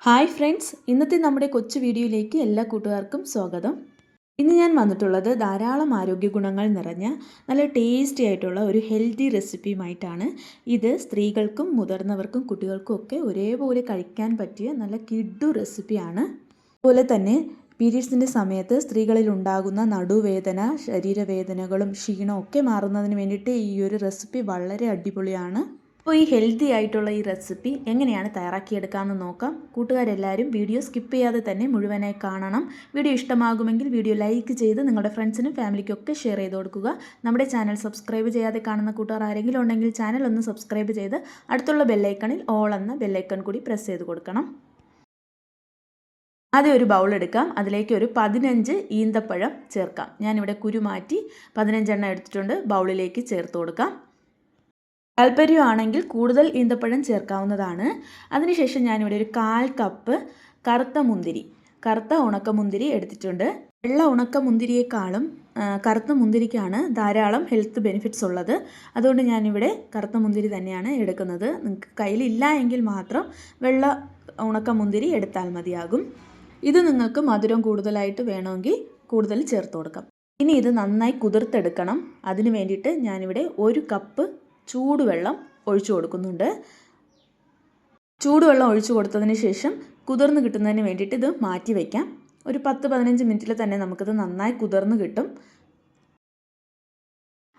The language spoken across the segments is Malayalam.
ഹായ് ഫ്രണ്ട്സ്, ഇന്നത്തെ നമ്മുടെ കൊച്ചു വീഡിയോയിലേക്ക് എല്ലാ കൂട്ടുകാർക്കും സ്വാഗതം. ഇന്ന് ഞാൻ വന്നിട്ടുള്ളത് ധാരാളം ആരോഗ്യ ഗുണങ്ങൾ നിറഞ്ഞ നല്ല ടേസ്റ്റി ആയിട്ടുള്ള ഒരു ഹെൽത്തി റെസിപ്പിയുമായിട്ടാണ്. ഇത് സ്ത്രീകൾക്കും മുതിർന്നവർക്കും കുട്ടികൾക്കും ഒക്കെ ഒരേപോലെ കഴിക്കാൻ പറ്റിയ നല്ല കിഡു റെസിപ്പിയാണ്. അതുപോലെ തന്നെ പീരീഡ്സിൻ്റെ സമയത്ത് സ്ത്രീകളിൽ ഉണ്ടാകുന്ന നടുവേദന, ശരീരവേദനകളും ക്ഷീണവും ഒക്കെ മാറുന്നതിന് വേണ്ടിയിട്ട് ഈ ഒരു റെസിപ്പി വളരെ അടിപൊളിയാണ്. അപ്പോൾ ഈ ഹെൽത്തി ആയിട്ടുള്ള ഈ റെസിപ്പി എങ്ങനെയാണ് തയ്യാറാക്കിയെടുക്കാമെന്ന് നോക്കാം. കൂട്ടുകാരെല്ലാവരും വീഡിയോ സ്കിപ്പ് ചെയ്യാതെ തന്നെ മുഴുവനായി കാണണം. വീഡിയോ ഇഷ്ടമാകുമെങ്കിൽ വീഡിയോ ലൈക്ക് ചെയ്ത് നിങ്ങളുടെ ഫ്രണ്ട്സിനും ഫാമിലിക്കൊക്കെ ഷെയർ ചെയ്ത് കൊടുക്കുക. നമ്മുടെ ചാനൽ സബ്സ്ക്രൈബ് ചെയ്യാതെ കാണുന്ന കൂട്ടുകാർ ആരെങ്കിലും ഉണ്ടെങ്കിൽ ചാനൽ ഒന്ന് സബ്സ്ക്രൈബ് ചെയ്ത് അടുത്തുള്ള ബെല്ലൈക്കണിൽ ഓൾ എന്ന ബെല്ലൈക്കൺ കൂടി പ്രസ് ചെയ്ത് കൊടുക്കണം. ആദ്യം ഒരു ബൗൾ എടുക്കാം. അതിലേക്ക് ഒരു 15 ഈന്തപ്പഴം ചേർക്കാം. ഞാനിവിടെ കുരു മാറ്റി 15 എണ്ണം എടുത്തിട്ടുണ്ട്. ബൗളിലേക്ക് ചേർത്ത് കൊടുക്കാം. താല്പര്യമാണെങ്കിൽ കൂടുതൽ ഈന്തപ്പഴം ചേർക്കാവുന്നതാണ്. അതിനുശേഷം ഞാനിവിടെ ഒരു 1/4 കപ്പ് കറുത്ത ഉണക്കമുന്തിരി എടുത്തിട്ടുണ്ട്. വെള്ള ഉണക്കമുന്തിരിയേക്കാളും കറുത്ത മുന്തിരിക്കാണ് ധാരാളം ഹെൽത്ത് ബെനിഫിറ്റ്സ് ഉള്ളത്. അതുകൊണ്ട് ഞാനിവിടെ കറുത്ത മുന്തിരി തന്നെയാണ് എടുക്കുന്നത്. നിങ്ങൾക്ക് കയ്യിലില്ല എങ്കിൽ മാത്രം വെള്ള ഉണക്കമുന്തിരി എടുത്താൽ മതിയാകും. ഇത് നിങ്ങൾക്ക് മധുരം കൂടുതലായിട്ട് വേണമെങ്കിൽ കൂടുതൽ ചേർത്ത് കൊടുക്കാം. ഇനി ഇത് നന്നായി കുതിർത്തെടുക്കണം. അതിന് വേണ്ടിയിട്ട് ഞാനിവിടെ 1 കപ്പ് ചൂടുവെള്ളം ഒഴിച്ചു കൊടുക്കുന്നുണ്ട്. ചൂടുവെള്ളം ഒഴിച്ചു കൊടുത്തതിന് ശേഷം കുതിർന്ന് കിട്ടുന്നതിന് വേണ്ടിയിട്ട് ഇത് മാറ്റി വയ്ക്കാം. ഒരു 10-15 മിനിറ്റിൽ തന്നെ നമുക്കിത് നന്നായി കുതിർന്ന് കിട്ടും.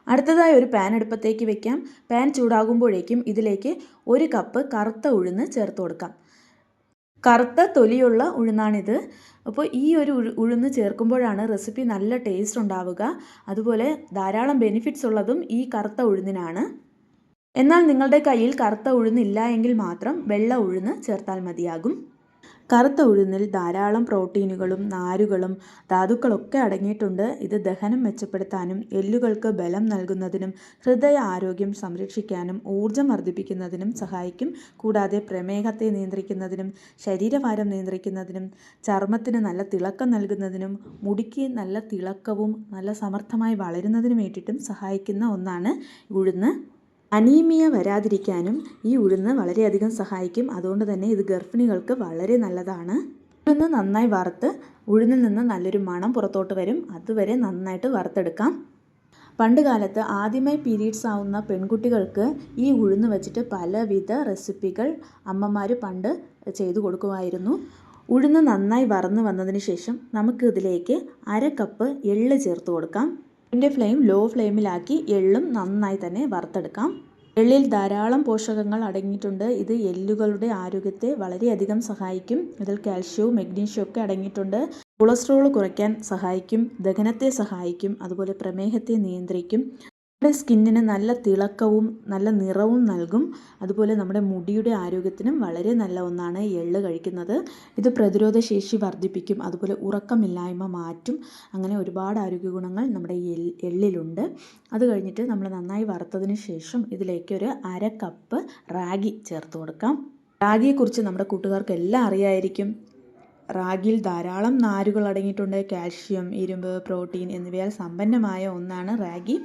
അടുത്തതായി ഒരു പാൻ അടുപ്പത്തേക്ക് വെക്കാം. പാൻ ചൂടാകുമ്പോഴേക്കും ഇതിലേക്ക് 1 കപ്പ് കറുത്ത ഉഴുന്ന് ചേർത്ത് കൊടുക്കാം. കറുത്ത തൊലിയുള്ള ഉഴുന്നാണിത്. അപ്പോൾ ഈ ഒരു ഉഴുന്ന് ചേർക്കുമ്പോഴാണ് റെസിപ്പി നല്ല ടേസ്റ്റ് ഉണ്ടാവുക. അതുപോലെ ധാരാളം ബെനിഫിറ്റ്സ് ഉള്ളതും ഈ കറുത്ത ഉഴുന്നിനാണ്. എന്നാൽ നിങ്ങളുടെ കയ്യിൽ കറുത്ത ഉഴുന്നില്ല എങ്കിൽ മാത്രം വെള്ള ഉഴുന്ന് ചേർത്താൽ മതിയാകും. കറുത്ത ഉഴുന്നിൽ ധാരാളം പ്രോട്ടീനുകളും നാരുകളും ധാതുക്കളൊക്കെ അടങ്ങിയിട്ടുണ്ട്. ഇത് ദഹനം മെച്ചപ്പെടുത്താനും എല്ലുകൾക്ക് ബലം നൽകുന്നതിനും ഹൃദയ ആരോഗ്യം സംരക്ഷിക്കാനും ഊർജ്ജം വർദ്ധിപ്പിക്കുന്നതിനും സഹായിക്കും. കൂടാതെ പ്രമേഹത്തെ നിയന്ത്രിക്കുന്നതിനും ശരീരഭാരം നിയന്ത്രിക്കുന്നതിനും ചർമ്മത്തിന് നല്ല തിളക്കം നൽകുന്നതിനും മുടിക്ക് നല്ല തിളക്കവും നല്ല സമർത്ഥമായി വളരുന്നതിനും വേണ്ടിയിട്ടും സഹായിക്കുന്ന ഒന്നാണ് ഉഴുന്ന്. അനീമിയ വരാതിരിക്കാനും ഈ ഉഴുന്ന് വളരെയധികം സഹായിക്കും. അതുകൊണ്ട് തന്നെ ഇത് ഗർഭിണികൾക്ക് വളരെ നല്ലതാണ്. ഉഴുന്ന് നന്നായി വറുത്ത് ഉഴുന്നിൽ നിന്ന് നല്ലൊരു മണം പുറത്തോട്ട് വരും. അതുവരെ നന്നായിട്ട് വറുത്തെടുക്കാം. പണ്ട് കാലത്ത് ആദ്യമായി പീരീഡ്സ് ആവുന്ന പെൺകുട്ടികൾക്ക് ഈ ഉഴുന്ന് വെച്ചിട്ട് പലവിധ റെസിപ്പികൾ അമ്മമാർ പണ്ട് ചെയ്തു കൊടുക്കുമായിരുന്നു. ഉഴുന്ന് നന്നായി വറന്ന് വന്നതിന് ശേഷം നമുക്ക് ഇതിലേക്ക് 1/2 കപ്പ് എള്ള് ചേർത്ത് കൊടുക്കാം. ഇതിൻ്റെ ഫ്ലെയിം ലോ ഫ്ലെയിമിലാക്കി എള്ളും നന്നായി തന്നെ വറുത്തെടുക്കാം. എള്ളിൽ ധാരാളം പോഷകങ്ങൾ അടങ്ങിയിട്ടുണ്ട്. ഇത് എല്ലുകളുടെ ആരോഗ്യത്തെ വളരെയധികം സഹായിക്കും. ഇതിൽ കാൽഷ്യവും മഗ്നീഷ്യവും ഒക്കെ അടങ്ങിയിട്ടുണ്ട്. കൊളസ്ട്രോൾ കുറയ്ക്കാൻ സഹായിക്കും, ദഹനത്തെ സഹായിക്കും, അതുപോലെ പ്രമേഹത്തെ നിയന്ത്രിക്കും. നമ്മുടെ സ്കിന്നിന് നല്ല തിളക്കവും നല്ല നിറവും നൽകും. അതുപോലെ നമ്മുടെ മുടിയുടെ ആരോഗ്യത്തിനും വളരെ നല്ല ഒന്നാണ് എള്ള് കഴിക്കുന്നത്. ഇത് പ്രതിരോധ ശേഷി വർദ്ധിപ്പിക്കും, അതുപോലെ ഉറക്കമില്ലായ്മ മാറ്റും. അങ്ങനെ ഒരുപാട് ആരോഗ്യ ഗുണങ്ങൾ നമ്മുടെ എള്ളിലുണ്ട്. അത് കഴിഞ്ഞിട്ട് നമ്മൾ നന്നായി വറുത്തതിന് ശേഷം ഇതിലേക്ക് ഒരു 1/2 കപ്പ് റാഗി ചേർത്ത് കൊടുക്കാം. റാഗിയെക്കുറിച്ച് നമ്മുടെ കൂട്ടുകാർക്ക് എല്ലാം അറിയായിരിക്കും. റാഗിയിൽ ധാരാളം നാരുകൾ അടങ്ങിയിട്ടുണ്ട്. കാൽഷ്യം, ഇരുമ്പ്, പ്രോട്ടീൻ എന്നിവയാൽ സമ്പന്നമായ ഒന്നാണ് റാഗി.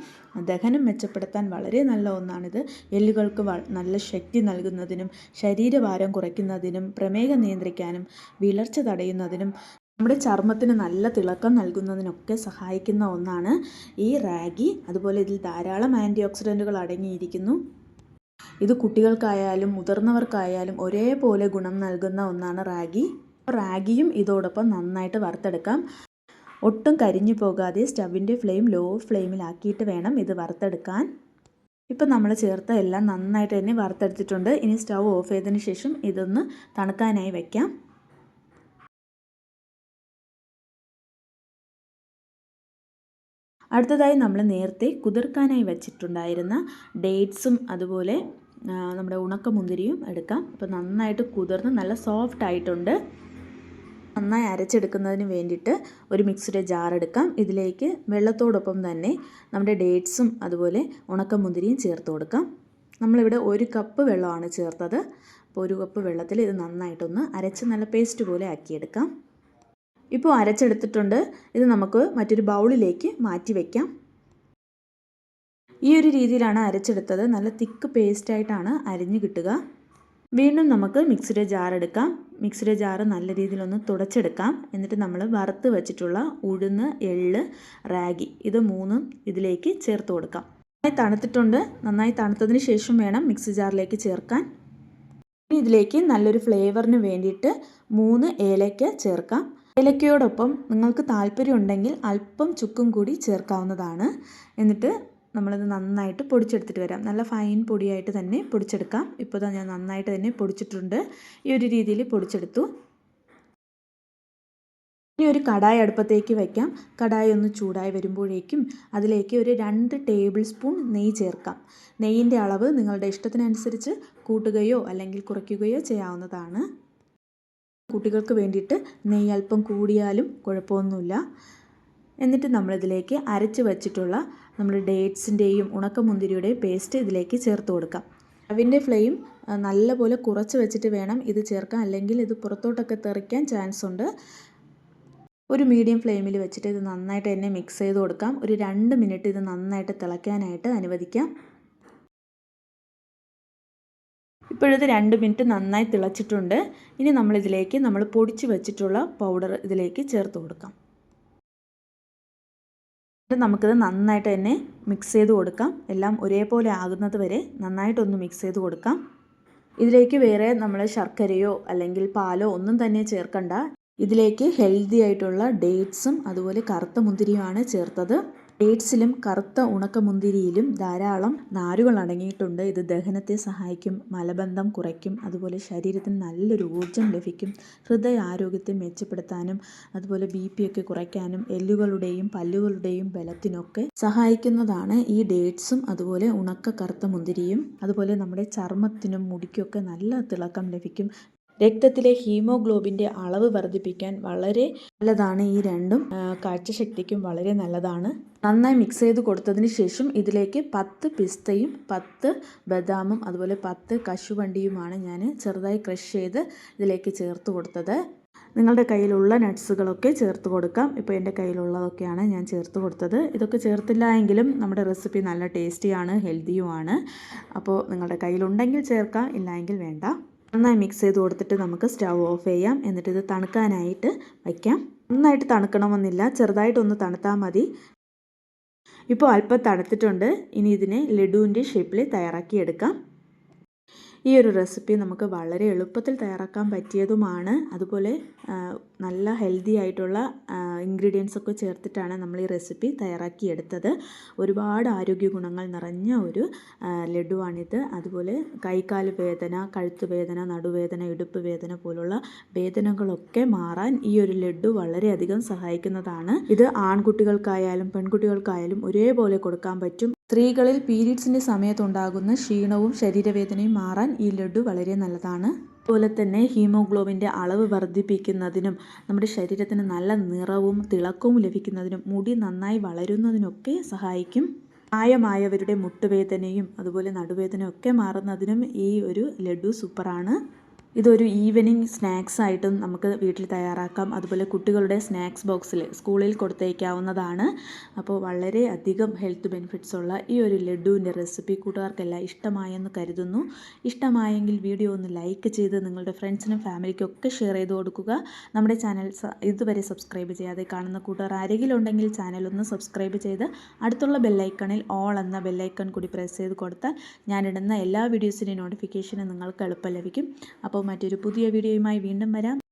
ദഹനം മെച്ചപ്പെടുത്താൻ വളരെ നല്ല ഒന്നാണിത്. എല്ലുകൾക്ക് നല്ല ശക്തി നൽകുന്നതിനും ശരീരഭാരം കുറയ്ക്കുന്നതിനും പ്രമേഹം നിയന്ത്രിക്കാനും വിളർച്ച തടയുന്നതിനും നമ്മുടെ ചർമ്മത്തിന് നല്ല തിളക്കം നൽകുന്നതിനൊക്കെ സഹായിക്കുന്ന ഒന്നാണ് ഈ റാഗി. അതുപോലെ ഇതിൽ ധാരാളം ആൻറ്റി ഓക്സിഡൻറ്റുകൾ അടങ്ങിയിരിക്കുന്നു. ഇത് കുട്ടികൾക്കായാലും മുതിർന്നവർക്കായാലും ഒരേപോലെ ഗുണം നൽകുന്ന ഒന്നാണ് റാഗി. റാഗിയും ഇതോടൊപ്പം നന്നായിട്ട് വറുത്തെടുക്കാം. ഒട്ടും കരിഞ്ഞു പോകാതെ സ്റ്റവിൻ്റെ ഫ്ലെയിം ലോ ഫ്ലെയിമിലാക്കിയിട്ട് വേണം ഇത് വറുത്തെടുക്കാൻ. ഇപ്പം നമ്മൾ ചേർത്ത എല്ലാം നന്നായിട്ട് തന്നെ വറുത്തെടുത്തിട്ടുണ്ട്. ഇനി സ്റ്റവ് ഓഫ് ചെയ്തതിന് ശേഷം ഇതൊന്ന് തണുക്കാനായി വയ്ക്കാം. അടുത്തതായി നമ്മൾ നേരത്തെ കുതിർക്കാനായി വെച്ചിട്ടുണ്ടായിരുന്ന ഡേറ്റ്സും അതുപോലെ നമ്മുടെ ഉണക്കമുന്തിരിയും എടുക്കാം. അപ്പോൾ നന്നായിട്ട് കുതിർന്ന് നല്ല സോഫ്റ്റ് ആയിട്ടുണ്ട്. നന്നായി അരച്ചെടുക്കുന്നതിന് വേണ്ടിയിട്ട് ഒരു മിക്സിയുടെ ജാർ എടുക്കാം. ഇതിലേക്ക് വെള്ളത്തോടൊപ്പം തന്നെ നമ്മുടെ ഡേറ്റ്സും അതുപോലെ ഉണക്കമുന്തിരിയും ചേർത്ത് കൊടുക്കാം. നമ്മളിവിടെ 1 കപ്പ് വെള്ളമാണ് ചേർത്തത്. അപ്പോൾ 1 കപ്പ് വെള്ളത്തിൽ ഇത് നന്നായിട്ടൊന്ന് അരച്ച് നല്ല പേസ്റ്റ് പോലെ ആക്കിയെടുക്കാം. ഇപ്പോൾ അരച്ചെടുത്തിട്ടുണ്ട്. ഇത് നമുക്ക് മറ്റൊരു ബൗളിലേക്ക് മാറ്റി വയ്ക്കാം. ഈ ഒരു രീതിയിലാണ് അരച്ചെടുത്തത്. നല്ല തിക്ക് പേസ്റ്റായിട്ടാണ് അരിഞ്ഞ് കിട്ടുക. വീണ്ടും നമുക്ക് മിക്സിയുടെ ജാർ എടുക്കാം. മിക്സിയുടെ ജാറ് നല്ല രീതിയിലൊന്ന് തുടച്ചെടുക്കാം. എന്നിട്ട് നമ്മൾ വറുത്ത് വെച്ചിട്ടുള്ള ഉഴുന്ന്, എള്ള്, റാഗി ഇത് മൂന്നും ഇതിലേക്ക് ചേർത്ത് കൊടുക്കാം. നന്നായി തണുത്തിട്ടുണ്ട്. നന്നായി തണുത്തതിന് ശേഷം വേണം മിക്സി ജാറിലേക്ക് ചേർക്കാൻ. ഇനി ഇതിലേക്ക് നല്ലൊരു ഫ്ലേവറിന് വേണ്ടിയിട്ട് 3 ഏലക്ക ചേർക്കാം. ഏലക്കയോടൊപ്പം നിങ്ങൾക്ക് താല്പര്യമുണ്ടെങ്കിൽ അല്പം ചുക്കും കൂടി ചേർക്കാവുന്നതാണ്. എന്നിട്ട് നമ്മളിത് നന്നായിട്ട് പൊടിച്ചെടുത്തിട്ട് വരാം. നല്ല ഫൈൻ പൊടിയായിട്ട് തന്നെ പൊടിച്ചെടുക്കാം. ഇപ്പോൾ ഇതാ ഞാൻ നന്നായിട്ട് തന്നെ പൊടിച്ചിട്ടുണ്ട്. ഈ ഒരു രീതിയിൽ പൊടിച്ചെടുത്തു. ഇനി ഒരു കടായി അടുപ്പത്തേക്ക് വയ്ക്കാം. കടായി ഒന്ന് ചൂടായി വരുമ്പോഴേക്കും അതിലേക്ക് ഒരു 2 ടേബിൾ സ്പൂൺ നെയ്യ് ചേർക്കാം. നെയ്യിൻ്റെ അളവ് നിങ്ങളുടെ ഇഷ്ടത്തിനനുസരിച്ച് കൂട്ടുകയോ അല്ലെങ്കിൽ കുറയ്ക്കുകയോ ചെയ്യാവുന്നതാണ്. കുട്ടികൾക്ക് വേണ്ടിയിട്ട് നെയ്യ് അല്പം കൂടിയാലും കുഴപ്പമൊന്നുമില്ല. എന്നിട്ട് നമ്മളിതിലേക്ക് അരച്ച് വച്ചിട്ടുള്ള നമ്മുടെ ഡേറ്റ്സിൻ്റെയും ഉണക്കമുന്തിരിയുടെയും പേസ്റ്റ് ഇതിലേക്ക് ചേർത്ത് കൊടുക്കാം. അതിൻ്റെ ഫ്ലെയിം നല്ലപോലെ കുറച്ച് വെച്ചിട്ട് വേണം ഇത് ചേർക്കാൻ, അല്ലെങ്കിൽ ഇത് പുറത്തോട്ടൊക്കെ തെറിക്കാൻ ചാൻസ് ഉണ്ട്. ഒരു മീഡിയം ഫ്ലെയിമിൽ വെച്ചിട്ട് ഇത് നന്നായിട്ട് തന്നെ മിക്സ് ചെയ്ത് കൊടുക്കാം. ഒരു 2 മിനിറ്റ് ഇത് നന്നായിട്ട് തിളയ്ക്കാനായിട്ട് അനുവദിക്കാം. ഇപ്പോഴത് 2 മിനിറ്റ് നന്നായി തിളച്ചിട്ടുണ്ട്. ഇനി നമ്മളിതിലേക്ക് നമ്മൾ പൊടിച്ച് വെച്ചിട്ടുള്ള പൗഡർ ഇതിലേക്ക് ചേർത്ത് കൊടുക്കാം. നമുക്കിത് നന്നായിട്ട് തന്നെ മിക്സ് ചെയ്ത് കൊടുക്കാം. എല്ലാം ഒരേപോലെ ആകുന്നത് വരെ നന്നായിട്ടൊന്ന് മിക്സ് ചെയ്ത് കൊടുക്കാം. ഇതിലേക്ക് വേറെ നമ്മൾ ശർക്കരയോ അല്ലെങ്കിൽ പാലോ ഒന്നും തന്നെ ചേർക്കണ്ട. ഇതിലേക്ക് ഹെൽത്തി ആയിട്ടുള്ള ഡേറ്റ്സും അതുപോലെ കറുത്ത മുന്തിരിയുമാണ് ചേർത്തത്. ഡേറ്റ്സിലും കറുത്ത ഉണക്കമുന്തിരിയിലും ധാരാളം നാരുകൾ അടങ്ങിയിട്ടുണ്ട്. ഇത് ദഹനത്തെ സഹായിക്കും, മലബന്ധം കുറയ്ക്കും, അതുപോലെ ശരീരത്തിന് നല്ലൊരു ഊർജ്ജം ലഭിക്കും, ഹൃദയ ആരോഗ്യത്തെ മെച്ചപ്പെടുത്താനും അതുപോലെ BP ഒക്കെ കുറയ്ക്കാനും എല്ലുകളുടെയും പല്ലുകളുടെയും ബലത്തിനൊക്കെ സഹായിക്കുന്നതാണ് ഈ ഡേറ്റ്സും അതുപോലെ ഉണക്ക കറുത്ത മുന്തിരിയും. അതുപോലെ നമ്മുടെ ചർമ്മത്തിനും മുടിക്കൊക്കെ നല്ല തിളക്കം ലഭിക്കും. രക്തത്തിലെ ഹീമോഗ്ലോബിൻ്റെ അളവ് വർദ്ധിപ്പിക്കാൻ വളരെ നല്ലതാണ് ഈ രണ്ടും. കാഴ്ചശക്തിക്കും വളരെ നല്ലതാണ്. നന്നായി മിക്സ് ചെയ്ത് കൊടുത്തതിന് ശേഷം ഇതിലേക്ക് 10 പിസ്തയും 10 ബദാമും അതുപോലെ 10 കശുവണ്ടിയുമാണ് ഞാൻ ചെറുതായി ക്രഷ് ചെയ്ത് ഇതിലേക്ക് ചേർത്ത് കൊടുത്തത്. നിങ്ങളുടെ കയ്യിലുള്ള നട്ട്സുകളൊക്കെ ചേർത്ത് കൊടുക്കാം. ഇപ്പോൾ എൻ്റെ കയ്യിലുള്ളതൊക്കെയാണ് ഞാൻ ചേർത്ത് കൊടുത്തത്. ഇതൊക്കെ ചേർത്തില്ല എങ്കിലും നമ്മുടെ റെസിപ്പി നല്ല ടേസ്റ്റിയാണ്, ഹെൽത്തിയുമാണ്. അപ്പോൾ നിങ്ങളുടെ കയ്യിലുണ്ടെങ്കിൽ ചേർക്കാം, ഇല്ല എങ്കിൽ വേണ്ട. നന്നായി മിക്സ് ചെയ്ത് കൊടുത്തിട്ട് നമുക്ക് സ്റ്റവ് ഓഫ് ചെയ്യാം. എന്നിട്ട് ഇത് തണുക്കാനായിട്ട് വയ്ക്കാം. നന്നായിട്ട് തണുക്കണമെന്നില്ല, ചെറുതായിട്ടൊന്ന് തണുത്താൽ മതി. ഇപ്പോൾ അല്പം തണുത്തിട്ടുണ്ട്. ഇനി ഇതിനെ ലഡുവിൻ്റെ ഷേപ്പിൽ തയ്യാറാക്കിയെടുക്കാം. ഈ ഒരു റെസിപ്പി നമുക്ക് വളരെ എളുപ്പത്തിൽ തയ്യാറാക്കാൻ പറ്റിയതുമാണ്. അതുപോലെ നല്ല ഹെൽത്തി ആയിട്ടുള്ള ഇൻഗ്രീഡിയൻസ് ഒക്കെ ചേർത്തിട്ടാണ് നമ്മൾ ഈ റെസിപ്പി തയ്യാറാക്കിയെടുത്തത്. ഒരുപാട് ആരോഗ്യ ഗുണങ്ങൾ നിറഞ്ഞ ഒരു ലഡുവാണിത്. അതുപോലെ കൈകാല് വേദന, കഴുത്ത് വേദന, നടുവേദന, ഇടുപ്പ് വേദന പോലുള്ള വേദനകളൊക്കെ മാറാൻ ഈ ഒരു ലഡു വളരെയധികം സഹായിക്കുന്നതാണ്. ഇത് ആൺകുട്ടികൾക്കായാലും പെൺകുട്ടികൾക്കായാലും ഒരേപോലെ കൊടുക്കാൻ പറ്റും. സ്ത്രീകളിൽ പീരീഡ്സിൻ്റെ സമയത്തുണ്ടാകുന്ന ക്ഷീണവും ശരീരവേദനയും മാറാൻ ഈ ലഡു വളരെ നല്ലതാണ്. അതുപോലെ തന്നെ ഹീമോഗ്ലോബിൻ്റെ അളവ് വർദ്ധിപ്പിക്കുന്നതിനും നമ്മുടെ ശരീരത്തിന് നല്ല നിറവും തിളക്കവും ലഭിക്കുന്നതിനും മുടി നന്നായി വളരുന്നതിനൊക്കെ സഹായിക്കും. പ്രായമായവരുടെ മുട്ടുവേദനയും അതുപോലെ നടുവേദനയും ഒക്കെ മാറുന്നതിനും ഈ ഒരു ലഡു സൂപ്പറാണ്. ഇതൊരു ഈവനിങ് സ്നാക്സ് ആയിട്ടും നമുക്ക് വീട്ടിൽ തയ്യാറാക്കാം. അതുപോലെ കുട്ടികളുടെ സ്നാക്സ് ബോക്സിൽ സ്കൂളിൽ കൊടുത്തയക്കാവുന്നതാണ്. അപ്പോൾ വളരെ അധികം ഹെൽത്ത് ബെനിഫിറ്റ്സ് ഉള്ള ഈ ഒരു ലഡുവിൻ്റെ റെസിപ്പി കൂട്ടുകാർക്കെല്ലാം ഇഷ്ടമായെന്ന് കരുതുന്നു. ഇഷ്ടമായെങ്കിൽ വീഡിയോ ഒന്ന് ലൈക്ക് ചെയ്ത് നിങ്ങളുടെ ഫ്രണ്ട്സിനും ഫാമിലിക്കും ഒക്കെ ഷെയർ ചെയ്ത് കൊടുക്കുക. നമ്മുടെ ചാനൽ ഇതുവരെ സബ്സ്ക്രൈബ് ചെയ്യാതെ കാണുന്ന കൂട്ടുകാർ ആരെങ്കിലും ഉണ്ടെങ്കിൽ ചാനൽ ഒന്ന് സബ്സ്ക്രൈബ് ചെയ്ത് അടുത്തുള്ള ബെല്ലൈക്കണിൽ ഓൾ എന്ന ബെല്ലൈക്കൺ കൂടി പ്രസ് ചെയ്ത് കൊടുത്താൽ ഞാനിടുന്ന എല്ലാ വീഡിയോസിൻ്റെയും നോട്ടിഫിക്കേഷനും നിങ്ങൾക്ക് എളുപ്പം ലഭിക്കും. അപ്പോൾ മറ്റൊരു പുതിയ വീഡിയോയുമായി വീണ്ടും വരാം.